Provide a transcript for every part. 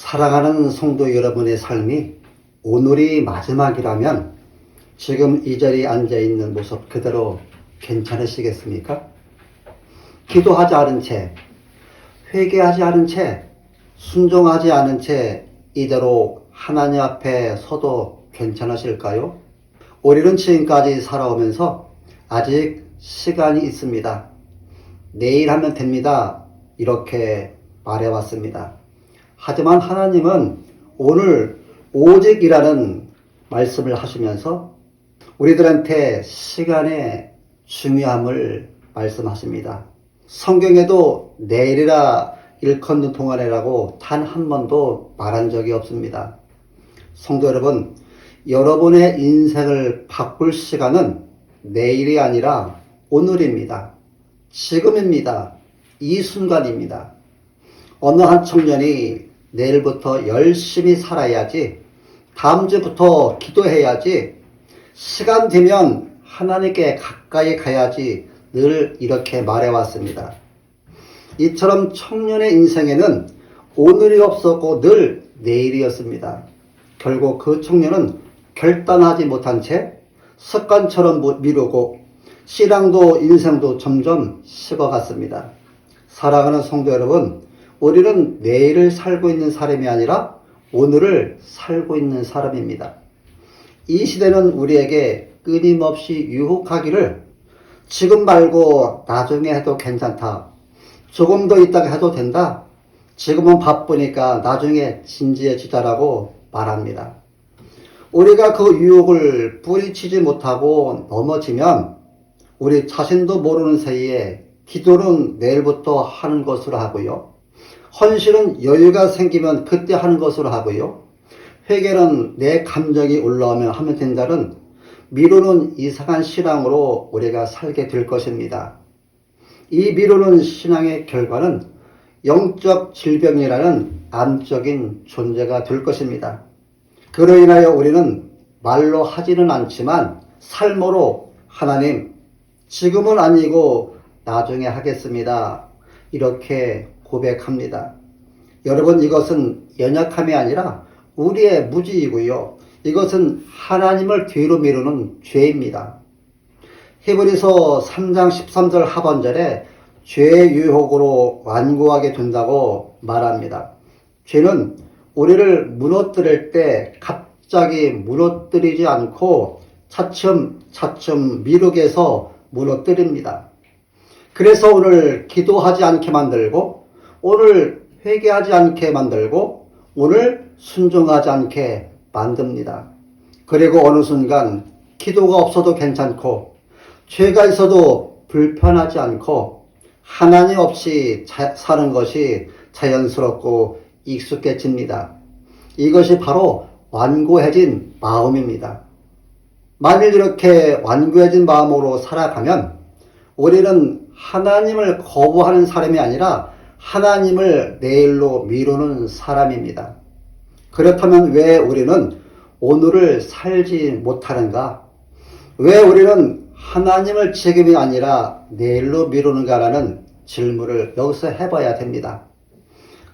사랑하는 성도 여러분의 삶이 오늘이 마지막이라면 지금 이 자리에 앉아있는 모습 그대로 괜찮으시겠습니까? 기도하지 않은 채, 회개하지 않은 채, 순종하지 않은 채 이대로 하나님 앞에 서도 괜찮으실까요? 우리는 지금까지 살아오면서 아직 시간이 있습니다. 내일 하면 됩니다. 이렇게 말해왔습니다. 하지만 하나님은 오늘 오직이라는 말씀을 하시면서 우리들한테 시간의 중요함을 말씀하십니다. 성경에도 내일이라 일컫는 동안이라고 단 한 번도 말한 적이 없습니다. 성도 여러분, 여러분의 인생을 바꿀 시간은 내일이 아니라 오늘입니다. 지금입니다. 이 순간입니다. 어느 한 청년이 내일부터 열심히 살아야지, 다음 주부터 기도해야지, 시간 되면 하나님께 가까이 가야지 늘 이렇게 말해왔습니다. 이처럼 청년의 인생에는 오늘이 없었고 늘 내일이었습니다. 결국 그 청년은 결단하지 못한 채 습관처럼 미루고 신앙도 인생도 점점 식어갔습니다. 사랑하는 성도 여러분, 우리는 내일을 살고 있는 사람이 아니라 오늘을 살고 있는 사람입니다. 이 시대는 우리에게 끊임없이 유혹하기를 지금 말고 나중에 해도 괜찮다. 조금 더 있다가 해도 된다. 지금은 바쁘니까 나중에 진지해지자라고 말합니다. 우리가 그 유혹을 뿌리치지 못하고 넘어지면 우리 자신도 모르는 사이에 기도는 내일부터 하는 것으로 하고요. 헌신은 여유가 생기면 그때 하는 것으로 하고요. 회개는 내 감정이 올라오면 하면 된다는 미루는 이상한 신앙으로 우리가 살게 될 것입니다. 이 미루는 신앙의 결과는 영적 질병이라는 암적인 존재가 될 것입니다. 그로 인하여 우리는 말로 하지는 않지만 삶으로 하나님, 지금은 아니고 나중에 하겠습니다. 이렇게 고백합니다. 여러분, 이것은 연약함이 아니라 우리의 무지이고요. 이것은 하나님을 뒤로 미루는 죄입니다. 히브리서 3장 13절 하반절에 죄의 유혹으로 완고하게 된다고 말합니다. 죄는 우리를 무너뜨릴 때 갑자기 무너뜨리지 않고 차츰차츰 미루게 해서 무너뜨립니다. 그래서 오늘 기도하지 않게 만들고, 오늘 회개하지 않게 만들고, 오늘 순종하지 않게 만듭니다. 그리고 어느 순간 기도가 없어도 괜찮고 죄가 있어도 불편하지 않고 하나님 없이 사는 것이 자연스럽고 익숙해집니다. 이것이 바로 완고해진 마음입니다. 만일 이렇게 완고해진 마음으로 살아가면 우리는 하나님을 거부하는 사람이 아니라 하나님을 내일로 미루는 사람입니다. 그렇다면 왜 우리는 오늘을 살지 못하는가? 왜 우리는 하나님을 지금이 아니라 내일로 미루는가라는 질문을 여기서 해봐야 됩니다.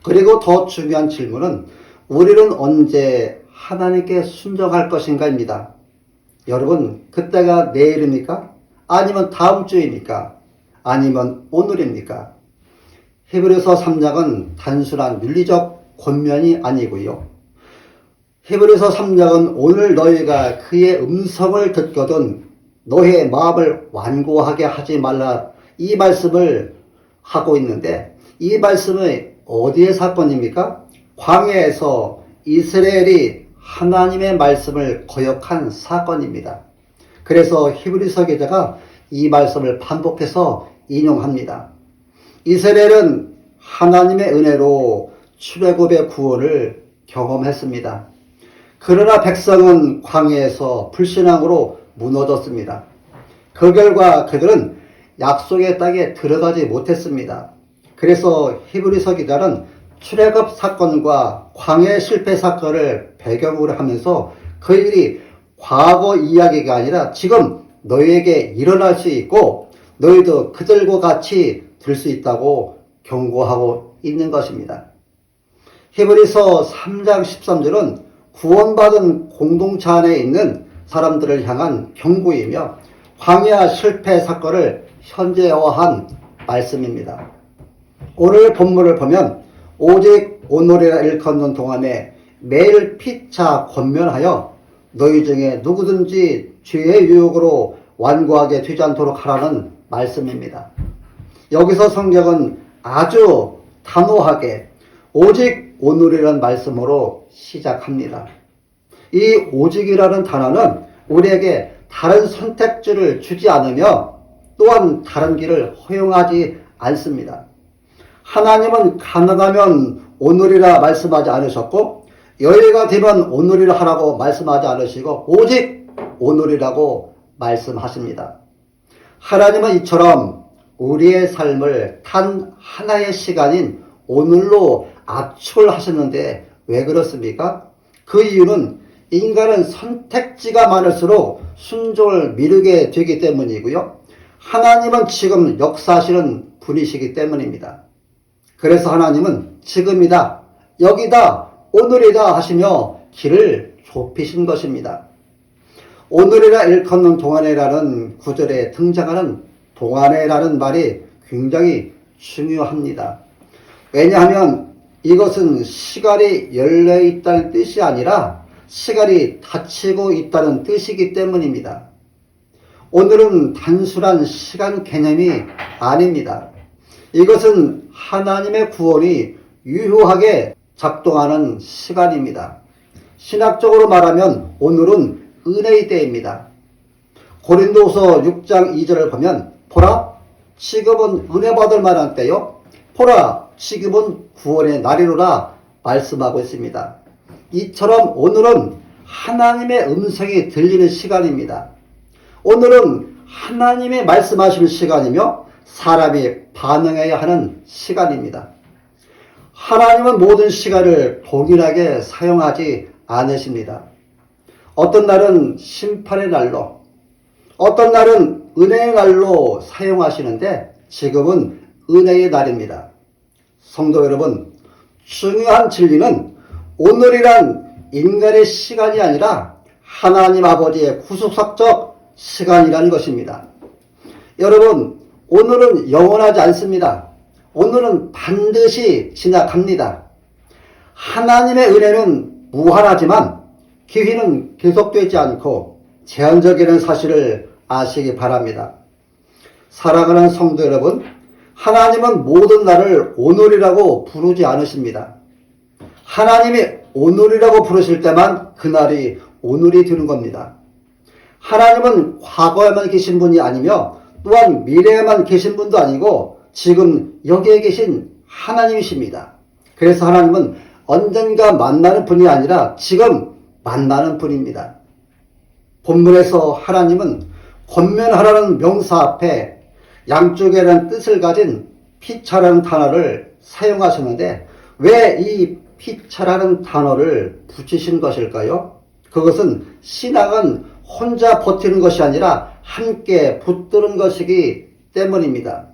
그리고 더 중요한 질문은 우리는 언제 하나님께 순종할 것인가입니다. 여러분, 그때가 내일입니까? 아니면 다음 주입니까? 아니면 오늘입니까? 히브리서 3장은 단순한 윤리적 권면이 아니고요. 히브리서 3장은 오늘 너희가 그의 음성을 듣거든 너희의 마음을 완고하게 하지 말라, 이 말씀을 하고 있는데, 이 말씀이 어디의 사건입니까? 광야에서 이스라엘이 하나님의 말씀을 거역한 사건입니다. 그래서 히브리서 기자가 이 말씀을 반복해서 인용합니다. 이스라엘은 하나님의 은혜로 출애굽의 구원을 경험했습니다. 그러나 백성은 광야에서 불신앙으로 무너졌습니다. 그 결과 그들은 약속의 땅에 들어가지 못했습니다. 그래서 히브리서 기자는 출애굽 사건과 광야 실패 사건을 배경으로 하면서 그 일이 과거 이야기가 아니라 지금 너희에게 일어날 수 있고 너희도 그들과 같이 될 수 있다고 경고하고 있는 것입니다. 히브리서 3장 13절은 구원받은 공동체 안에 있는 사람들을 향한 경고이며 광야 실패 사건을 현재화한 말씀입니다. 오늘 본문을 보면 오직 오늘이라 일컫는 동안에 매일 피차 권면하여 너희 중에 누구든지 죄의 유혹으로 완고하게 되지 않도록 하라는 말씀입니다. 여기서 성경은 아주 단호하게 오직 오늘이라는 말씀으로 시작합니다. 이 오직이라는 단어는 우리에게 다른 선택지를 주지 않으며 또한 다른 길을 허용하지 않습니다. 하나님은 가능하면 오늘이라 말씀하지 않으셨고 여유가 되면 오늘이라 하라고 말씀하지 않으시고 오직 오늘이라고 말씀하십니다. 하나님은 이처럼 우리의 삶을 단 하나의 시간인 오늘로 압축하셨는데 왜 그렇습니까? 그 이유는 인간은 선택지가 많을수록 순종을 미루게 되기 때문이고요. 하나님은 지금 역사하시는 분이시기 때문입니다. 그래서 하나님은 지금이다, 여기다, 오늘이다 하시며 길을 좁히신 것입니다. 오늘이라 일컫는 동안에라는 구절에 등장하는 동안에라는 말이 굉장히 중요합니다. 왜냐하면 이것은 시간이 열려있다는 뜻이 아니라 시간이 닫히고 있다는 뜻이기 때문입니다. 오늘은 단순한 시간 개념이 아닙니다. 이것은 하나님의 구원이 유효하게 작동하는 시간입니다. 신학적으로 말하면 오늘은 은혜의 때입니다. 고린도후서 6장 2절을 보면 보라, 지금은 은혜 받을 만한 때요, 보라, 지금은 구원의 날이로라 말씀하고 있습니다. 이처럼 오늘은 하나님의 음성이 들리는 시간입니다. 오늘은 하나님의 말씀하시는 시간이며 사람이 반응해야 하는 시간입니다. 하나님은 모든 시간을 동일하게 사용하지 않으십니다. 어떤 날은 심판의 날로, 어떤 날은 은혜의 날로 사용하시는데 지금은 은혜의 날입니다. 성도 여러분, 중요한 진리는 오늘이란 인간의 시간이 아니라 하나님 아버지의 구속사적 시간이라는 것입니다. 여러분, 오늘은 영원하지 않습니다. 오늘은 반드시 지나갑니다. 하나님의 은혜는 무한하지만 기회는 계속되지 않고 제한적이라는 사실을 아시기 바랍니다. 사랑하는 성도 여러분, 하나님은 모든 날을 오늘이라고 부르지 않으십니다. 하나님이 오늘이라고 부르실 때만 그날이 오늘이 되는 겁니다. 하나님은 과거에만 계신 분이 아니며 또한 미래에만 계신 분도 아니고 지금 여기에 계신 하나님이십니다. 그래서 하나님은 언젠가 만나는 분이 아니라 지금 만나는 분입니다. 본문에서 하나님은 권면하라는 명사 앞에 양쪽이라는 뜻을 가진 피차라는 단어를 사용하셨는데 왜 이 피차라는 단어를 붙이신 것일까요? 그것은 신앙은 혼자 버티는 것이 아니라 함께 붙드는 것이기 때문입니다.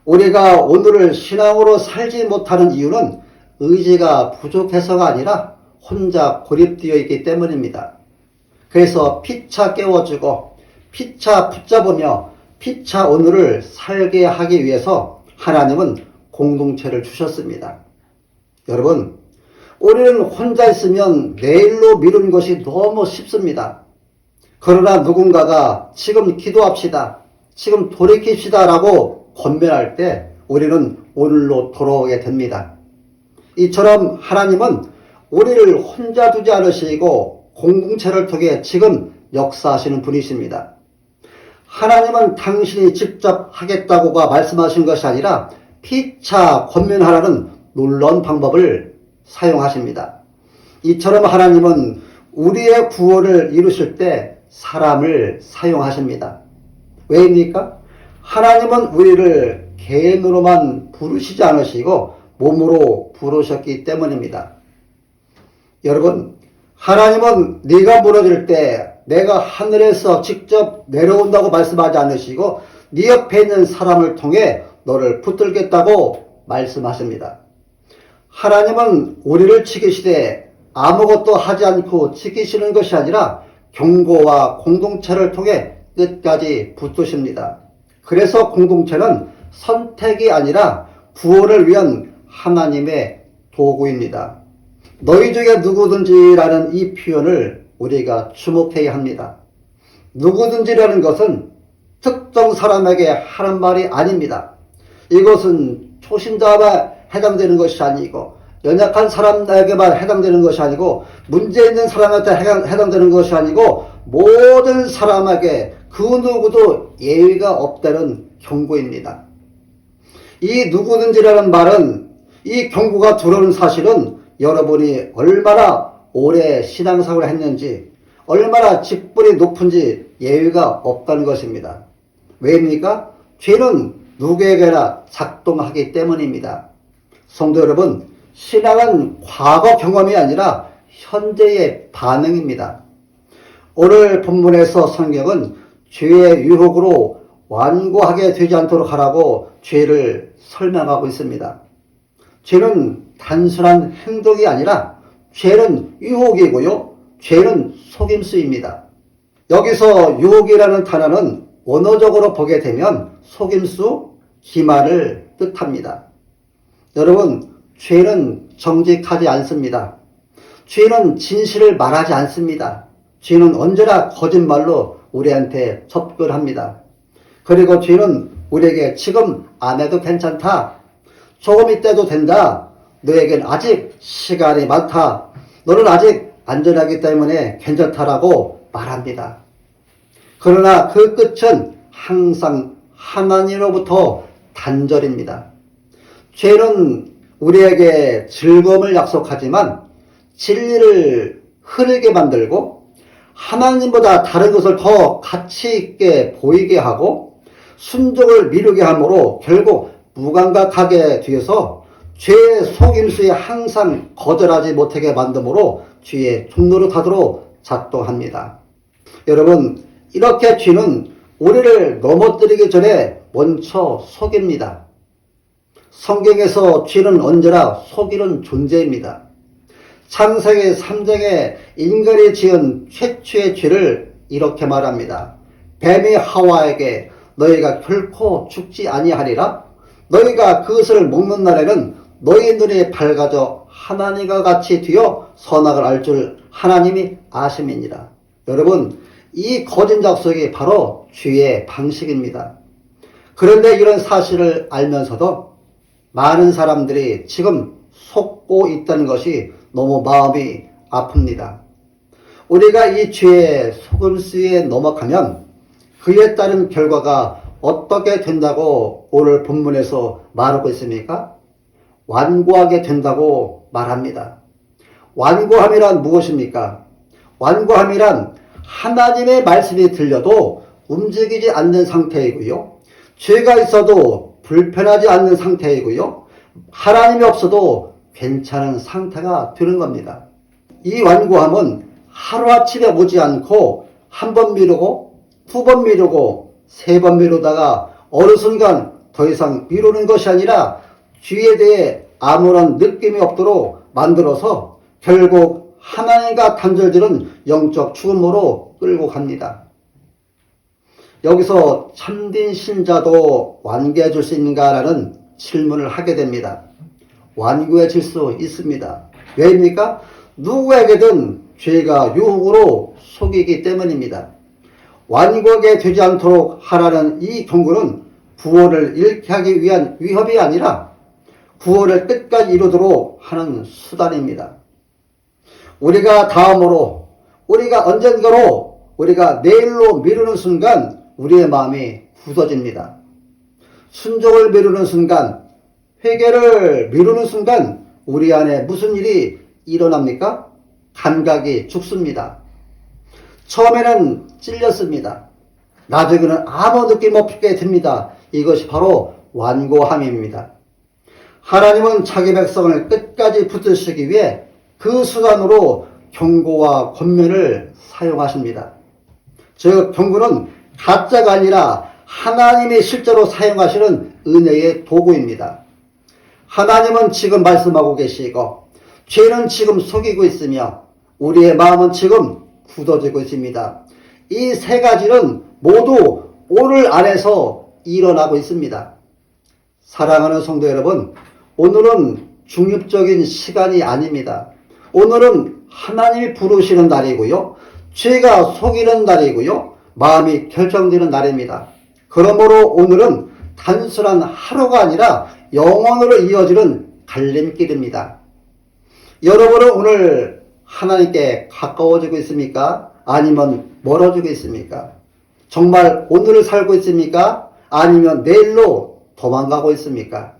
우리가 오늘을 신앙으로 살지 못하는 이유는 의지가 부족해서가 아니라 혼자 고립되어 있기 때문입니다. 그래서 피차 깨워주고 피차 붙잡으며 피차 오늘을 살게 하기 위해서 하나님은 공동체를 주셨습니다. 여러분, 우리는 혼자 있으면 내일로 미루는 것이 너무 쉽습니다. 그러나 누군가가 지금 기도합시다, 지금 돌이킵시다 라고 권면할 때 우리는 오늘로 돌아오게 됩니다. 이처럼 하나님은 우리를 혼자 두지 않으시고 공동체를 통해 지금 역사하시는 분이십니다. 하나님은 당신이 직접 하겠다고가 말씀하신 것이 아니라 피차 권면하라는 놀라운 방법을 사용하십니다. 이처럼 하나님은 우리의 구원을 이루실 때 사람을 사용하십니다. 왜입니까? 하나님은 우리를 개인으로만 부르시지 않으시고 몸으로 부르셨기 때문입니다. 여러분, 하나님은 네가 무너질 때 내가 하늘에서 직접 내려온다고 말씀하지 않으시고 네 옆에 있는 사람을 통해 너를 붙들겠다고 말씀하십니다. 하나님은 우리를 지키시되 아무것도 하지 않고 지키시는 것이 아니라 경고와 공동체를 통해 끝까지 붙드십니다. 그래서 공동체는 선택이 아니라 구원을 위한 하나님의 도구입니다. 너희 중에 누구든지라는 이 표현을 우리가 주목해야 합니다. 누구든지라는 것은 특정 사람에게 하는 말이 아닙니다. 이것은 초신자만 해당되는 것이 아니고 연약한 사람에게만 해당되는 것이 아니고 문제 있는 사람한테 해당되는 것이 아니고 모든 사람에게 그 누구도 예외가 없다는 경고입니다. 이 누구든지라는 말은 이 경고가 들어오는 사실은 여러분이 얼마나 오래 신앙생활을 했는지 얼마나 직분이 높은지 예외가 없다는 것입니다. 왜입니까? 죄는 누구에게나 작동하기 때문입니다. 성도 여러분, 신앙은 과거 경험이 아니라 현재의 반응입니다. 오늘 본문에서 성경은 죄의 유혹으로 완고하게 되지 않도록 하라고 죄를 설명하고 있습니다. 죄는 단순한 행동이 아니라 죄는 유혹이고요. 죄는 속임수입니다. 여기서 유혹이라는 단어는 원어적으로 보게 되면 속임수, 기만을 뜻합니다. 여러분, 죄는 정직하지 않습니다. 죄는 진실을 말하지 않습니다. 죄는 언제나 거짓말로 우리한테 접근합니다. 그리고 죄는 우리에게 지금 안 해도 괜찮다. 조금 있다도 된다. 너에겐 아직 시간이 많다. 너는 아직 안전하기 때문에 괜찮다라고 말합니다. 그러나 그 끝은 항상 하나님으로부터 단절입니다. 죄는 우리에게 즐거움을 약속하지만 진리를 흐르게 만들고 하나님보다 다른 것을 더 가치 있게 보이게 하고 순종을 미루게 하므로 결국 무감각하게 되어서 죄의 속임수에 항상 거절하지 못하게 만드므로 죄의 종노릇하도록 작동합니다. 여러분, 이렇게 죄는 우리를 넘어뜨리기 전에 먼저 속입니다. 성경에서 죄는 언제나 속이는 존재입니다. 창세기 3장에 인간이 지은 최초의 죄를 이렇게 말합니다. 뱀이 하와에게 너희가 결코 죽지 아니하리라. 너희가 그것을 먹는 날에는 너희 눈이 밝아져 하나님과 같이 되어 선악을 알 줄 하나님이 아심이니라. 여러분, 이 거짓 약속이 바로 죄의 방식입니다. 그런데 이런 사실을 알면서도 많은 사람들이 지금 속고 있다는 것이 너무 마음이 아픕니다. 우리가 이 죄의 속임수에 넘어가면 그에 따른 결과가 어떻게 된다고 오늘 본문에서 말하고 있습니까? 완고하게 된다고 말합니다. 완고함이란 무엇입니까? 완고함이란 하나님의 말씀이 들려도 움직이지 않는 상태이고요. 죄가 있어도 불편하지 않는 상태이고요. 하나님이 없어도 괜찮은 상태가 되는 겁니다. 이 완고함은 하루아침에 오지 않고 한 번 미루고 두 번 미루고 세 번 미루다가 어느 순간 더 이상 미루는 것이 아니라 죄에 대해 아무런 느낌이 없도록 만들어서 결국 하나님과 단절되는 영적 죽음으로 끌고 갑니다. 여기서 참된 신자도 완고해질 수 있는가라는 질문을 하게 됩니다. 완고해질 수 있습니다. 왜입니까? 누구에게든 죄가 유혹으로 속이기 때문입니다. 완고하게 되지 않도록 하라는 이 경고는 구원을 잃게 하기 위한 위협이 아니라 구원을 끝까지 이루도록 하는 수단입니다. 우리가 다음으로, 우리가 언젠가로, 우리가 내일로 미루는 순간 우리의 마음이 굳어집니다. 순종을 미루는 순간, 회개를 미루는 순간 우리 안에 무슨 일이 일어납니까? 감각이 죽습니다. 처음에는 찔렸습니다. 나중에는 아무 느낌 없게 됩니다. 이것이 바로 완고함입니다. 하나님은 자기 백성을 끝까지 붙드시기 위해 그 수단으로 경고와 권면을 사용하십니다. 즉 경고는 가짜가 아니라 하나님이 실제로 사용하시는 은혜의 도구입니다. 하나님은 지금 말씀하고 계시고 죄는 지금 속이고 있으며 우리의 마음은 지금 굳어지고 있습니다. 이 세 가지는 모두 오늘 안에서 일어나고 있습니다. 사랑하는 성도 여러분, 오늘은 중립적인 시간이 아닙니다. 오늘은 하나님이 부르시는 날이고요. 죄가 속이는 날이고요. 마음이 결정되는 날입니다. 그러므로 오늘은 단순한 하루가 아니라 영원으로 이어지는 갈림길입니다. 여러분은 오늘 하나님께 가까워지고 있습니까? 아니면 멀어지고 있습니까? 정말 오늘을 살고 있습니까? 아니면 내일로 도망가고 있습니까?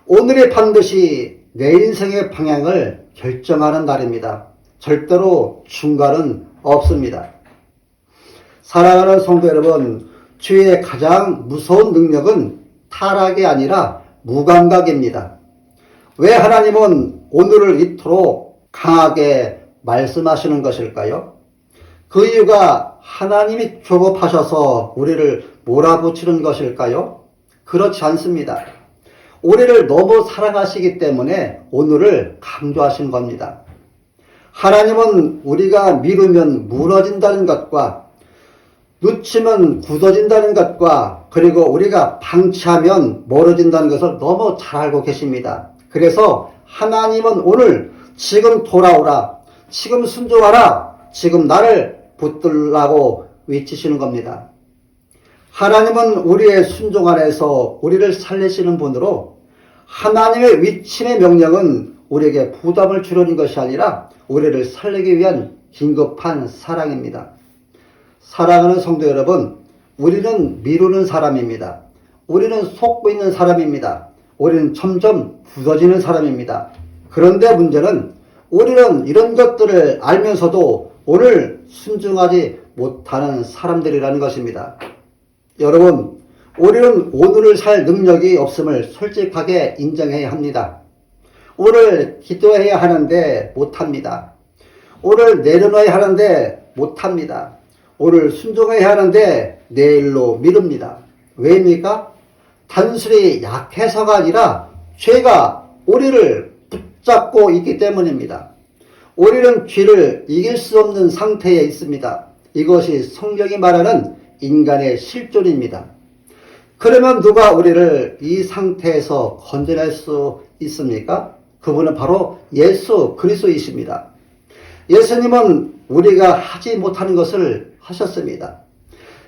오늘이 반드시 내 인생의 방향을 결정하는 날입니다. 절대로 중간은 없습니다. 사랑하는 성도 여러분, 죄의 가장 무서운 능력은 타락이 아니라 무감각입니다. 왜 하나님은 오늘을 이토록 강하게 말씀하시는 것일까요? 그 이유가 하나님이 조급하셔서 우리를 몰아붙이는 것일까요? 그렇지 않습니다. 우리를 너무 사랑하시기 때문에 오늘을 강조하신 겁니다. 하나님은 우리가 미루면 무너진다는 것과 놓치면 굳어진다는 것과 그리고 우리가 방치하면 멀어진다는 것을 너무 잘 알고 계십니다. 그래서 하나님은 오늘 지금 돌아오라, 지금 순종하라, 지금 나를 붙들라고 외치시는 겁니다. 하나님은 우리의 순종 안에서 우리를 살리시는 분으로 하나님의 위침의 명령은 우리에게 부담을 주려는 것이 아니라 우리를 살리기 위한 긴급한 사랑입니다. 사랑하는 성도 여러분, 우리는 미루는 사람입니다. 우리는 속고 있는 사람입니다. 우리는 점점 굳어지는 사람입니다. 그런데 문제는 우리는 이런 것들을 알면서도 오늘 순종하지 못하는 사람들이라는 것입니다. 여러분, 우리는 오늘을 살 능력이 없음을 솔직하게 인정해야 합니다. 오늘 기도해야 하는데 못합니다. 오늘 내려놔야 하는데 못합니다. 오늘 순종해야 하는데 내일로 미룹니다. 왜입니까? 단순히 약해서가 아니라 죄가 우리를 붙잡고 있기 때문입니다. 우리는 죄를 이길 수 없는 상태에 있습니다. 이것이 성경이 말하는 인간의 실존입니다. 그러면 누가 우리를 이 상태에서 건져낼 수 있습니까? 그분은 바로 예수 그리스도이십니다. 예수님은 우리가 하지 못하는 것을 하셨습니다.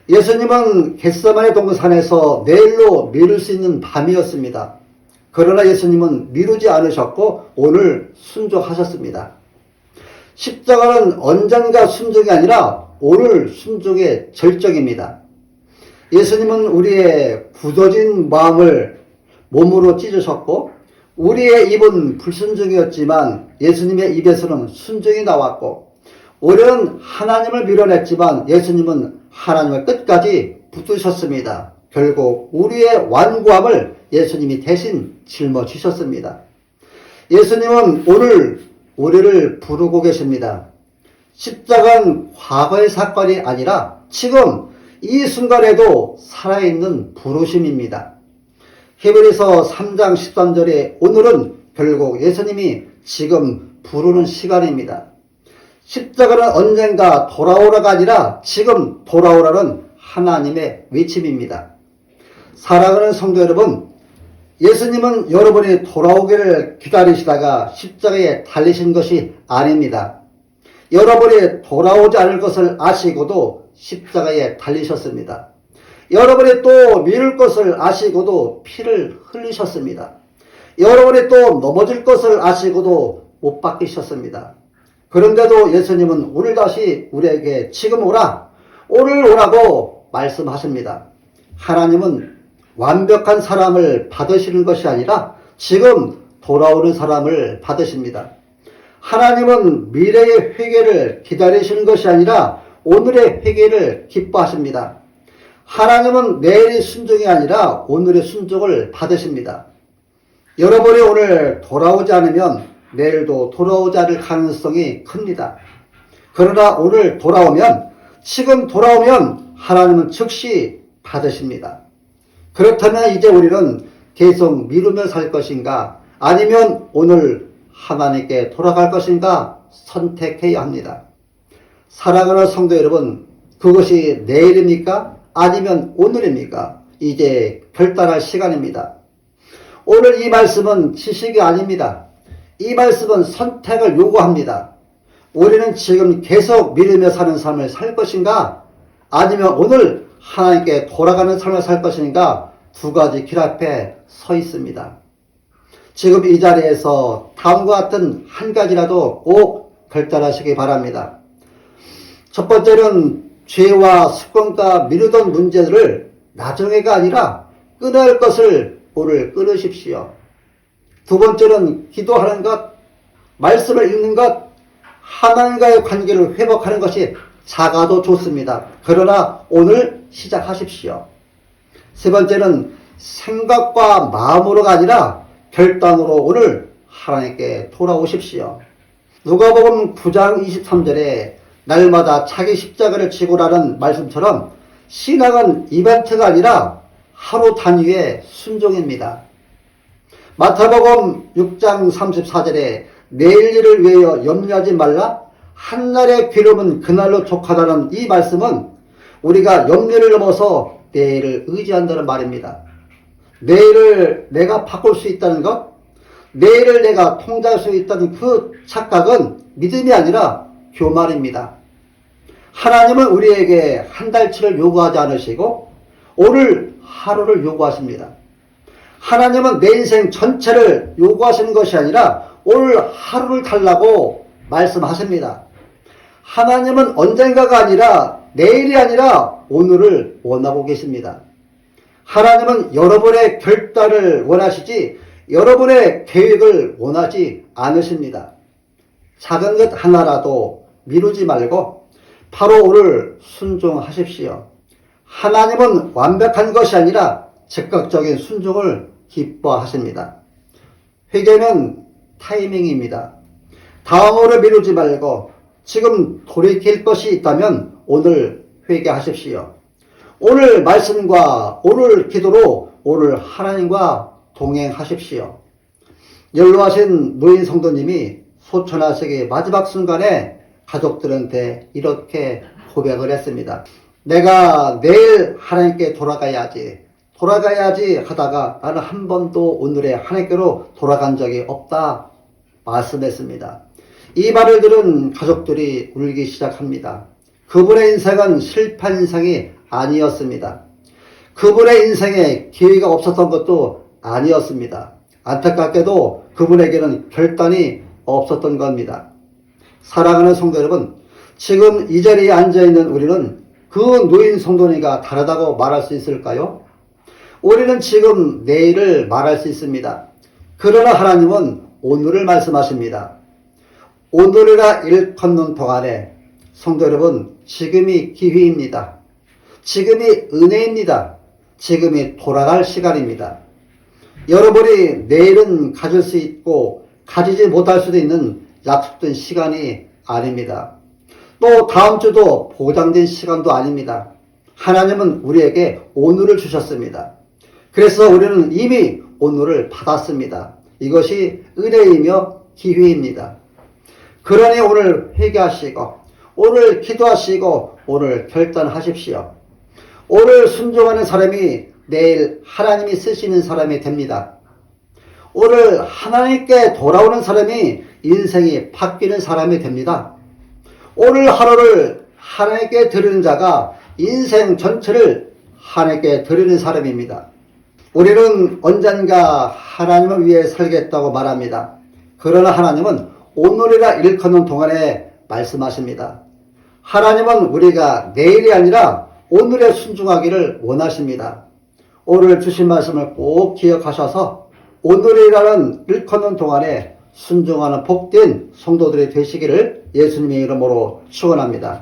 예수님은 겟세마네 동산에서 내일로 미룰 수 있는 밤이었습니다. 그러나 예수님은 미루지 않으셨고 오늘 순종하셨습니다. 십자가는 언젠가 순종이 아니라 오늘 순종의 절정입니다. 예수님은 우리의 굳어진 마음을 몸으로 찢으셨고 우리의 입은 불순종이었지만 예수님의 입에서는 순종이 나왔고 우리는 하나님을 밀어냈지만 예수님은 하나님을 끝까지 붙드셨습니다. 결국 우리의 완고함을 예수님이 대신 짊어지셨습니다. 예수님은 오늘 우리를 부르고 계십니다. 십자가는 과거의 사건이 아니라 지금 이 순간에도 살아있는 부르심입니다. 히브리서 3장 13절에 오늘은 결국 예수님이 지금 부르는 시간입니다. 십자가는 언젠가 돌아오라가 아니라 지금 돌아오라는 하나님의 외침입니다. 사랑하는 성도 여러분, 예수님은 여러분이 돌아오기를 기다리시다가 십자가에 달리신 것이 아닙니다. 여러분이 돌아오지 않을 것을 아시고도 십자가에 달리셨습니다. 여러분이 또 미룰 것을 아시고도 피를 흘리셨습니다. 여러분이 또 넘어질 것을 아시고도 못 바뀌셨습니다. 그런데도 예수님은 오늘 다시 우리에게 지금 오라, 오늘 오라고 말씀하십니다. 하나님은 완벽한 사람을 받으시는 것이 아니라 지금 돌아오는 사람을 받으십니다. 하나님은 미래의 회개를 기다리시는 것이 아니라 오늘의 회개를 기뻐하십니다. 하나님은 내일의 순종이 아니라 오늘의 순종을 받으십니다. 여러분이 오늘 돌아오지 않으면 내일도 돌아오지 않을 가능성이 큽니다. 그러나 오늘 돌아오면, 지금 돌아오면 하나님은 즉시 받으십니다. 그렇다면 이제 우리는 계속 미루며 살 것인가 아니면 오늘 하나님께 돌아갈 것인가 선택해야 합니다. 사랑하는 성도 여러분, 그것이 내일입니까? 아니면 오늘입니까? 이제 결단할 시간입니다. 오늘 이 말씀은 지식이 아닙니다. 이 말씀은 선택을 요구합니다. 우리는 지금 계속 믿으며 사는 삶을 살 것인가? 아니면 오늘 하나님께 돌아가는 삶을 살 것인가? 두 가지 길 앞에 서 있습니다. 지금 이 자리에서 다음과 같은 한 가지라도 꼭 결단하시기 바랍니다. 첫 번째는 죄와 습관과 미루던 문제들을 나중에가 아니라 끊어야 할 것을 오늘 끊으십시오. 두 번째는 기도하는 것, 말씀을 읽는 것, 하나님과의 관계를 회복하는 것이 작아도 좋습니다. 그러나 오늘 시작하십시오. 세 번째는 생각과 마음으로가 아니라 결단으로 오늘 하나님께 돌아오십시오. 누가복음 9장 23절에 날마다 자기 십자가를 지고라는 말씀처럼 신앙은 이벤트가 아니라 하루 단위의 순종입니다. 마태복음 6장 34절에 내일 일을 위하여 염려하지 말라 한날의 괴로움은 그날로 족하다는 이 말씀은 우리가 염려를 넘어서 내일을 의지한다는 말입니다. 내일을 내가 바꿀 수 있다는 것, 내일을 내가 통제할 수 있다는 그 착각은 믿음이 아니라 교만입니다. 하나님은 우리에게 한 달치를 요구하지 않으시고 오늘 하루를 요구하십니다. 하나님은 내 인생 전체를 요구하시는 것이 아니라 오늘 하루를 달라고 말씀하십니다. 하나님은 언젠가가 아니라 내일이 아니라 오늘을 원하고 계십니다. 하나님은 여러분의 결단을 원하시지 여러분의 계획을 원하지 않으십니다. 작은 것 하나라도 미루지 말고 바로 오늘 순종하십시오. 하나님은 완벽한 것이 아니라 즉각적인 순종을 기뻐하십니다. 회개는 타이밍입니다. 다음으로 미루지 말고 지금 돌이킬 것이 있다면 오늘 회개하십시오. 오늘 말씀과 오늘 기도로 오늘 하나님과 동행하십시오. 연로하신 노인 성도님이 소천하시기 마지막 순간에 가족들한테 이렇게 고백을 했습니다. 내가 내일 하나님께 돌아가야지 하다가 나는 한 번도 오늘의 하나님께로 돌아간 적이 없다 말씀했습니다. 이 말을 들은 가족들이 울기 시작합니다. 그분의 인생은 실패한 인생이 아니었습니다. 그분의 인생에 기회가 없었던 것도 아니었습니다. 안타깝게도 그분에게는 결단이 없었던 겁니다. 사랑하는 성도 여러분, 지금 이 자리에 앉아있는 우리는 그 노인 성도님과 다르다고 말할 수 있을까요? 우리는 지금 내일을 말할 수 있습니다. 그러나 하나님은 오늘을 말씀하십니다. 오늘이라 일컫는 동안에 성도 여러분, 지금이 기회입니다. 지금이 은혜입니다. 지금이 돌아갈 시간입니다. 여러분이 내일은 가질 수 있고 가지지 못할 수도 있는 약속된 시간이 아닙니다. 또 다음 주도 보장된 시간도 아닙니다. 하나님은 우리에게 오늘을 주셨습니다. 그래서 우리는 이미 오늘을 받았습니다. 이것이 은혜이며 기회입니다. 그러니 오늘 회개하시고 오늘 기도하시고 오늘 결단하십시오. 오늘 순종하는 사람이 내일 하나님이 쓰시는 사람이 됩니다. 오늘 하나님께 돌아오는 사람이 인생이 바뀌는 사람이 됩니다. 오늘 하루를 하나님께 드리는 자가 인생 전체를 하나님께 드리는 사람입니다. 우리는 언젠가 하나님을 위해 살겠다고 말합니다. 그러나 하나님은 오늘이라 일컫는 동안에 말씀하십니다. 하나님은 우리가 내일이 아니라 오늘에 순종하기를 원하십니다. 오늘 주신 말씀을 꼭 기억하셔서 오늘이라는 일컫는 동안에 순종하는 복된 성도들이 되시기를 예수님의 이름으로 축원합니다.